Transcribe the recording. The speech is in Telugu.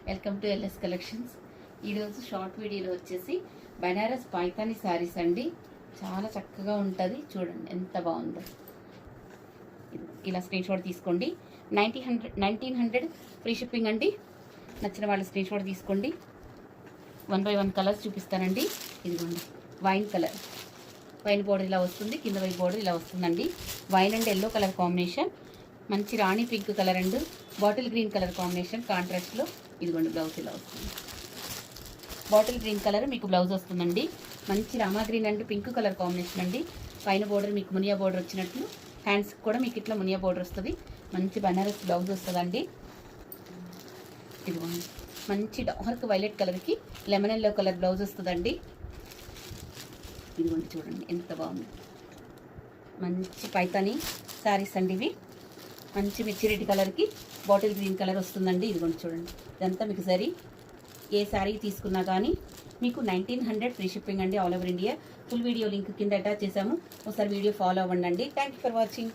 Welcome to LS collections. ఈరోజు షార్ట్ వీడియోలో వచ్చేసి బనారస్ పైతాని శారీస్ అండి. చాలా చక్కగా ఉంటుంది, చూడండి ఎంత బాగుందో. ఇలా స్క్రీన్ షాట్ తీసుకోండి. 1900 ఫ్రీ షిప్పింగ్ అండి. నచ్చిన వాళ్ళ స్క్రీన్ షాట్ తీసుకోండి. 1 by 1 కలర్స్ చూపిస్తానండి. ఇదిగోండి వైన్ కలర్, వైన్ బోర్డర్ ఇలా వస్తుంది, కింద వైపు బోర్డర్ ఇలా వస్తుందండి. Wine and yellow colour combination, మంచి రాణి pink colour and bottle green colour combination కాంట్రాస్ట్లో. ఇదిగోండి బ్లౌజ్ ఇలా వస్తుంది. బాటిల్ గ్రీన్ కలర్ మీకు బ్లౌజ్ వస్తుందండి. మంచి రామా green and pink colour combination అండి. పైన బోర్డర్ మీకు మునియా బోర్డర్ వచ్చినట్లు, హ్యాండ్స్ కూడా మీకు ఇట్లా మునియా బోర్డర్ వస్తుంది. మంచి బనారస్ బ్లౌజ్ వస్తుందండి. ఇదిగోండి మంచి డార్క్ వైలెట్ కలర్కి లెమన్ ఎల్లో కలర్ బ్లౌజ్ వస్తుందండి. ఇదిగోండి చూడండి ఎంత బాగుంది. మంచి పైతాని శారీస్ అండి ఇవి. మంచి మిర్చి రెడ్ కలర్కి బాటిల్ గ్రీన్ కలర్ వస్తుందండి. ఇదిగోండి చూడండి, ఇదంతా మీకు సరీ. ఏ శారీ తీసుకున్నా కానీ మీకు 1900 ఫ్రీ షిప్పింగ్ అండి, all over India. Full video link కింద అటాచ్ చేసాము, ఒకసారి వీడియో ఫాలో అవ్వండి. Thank you for watching.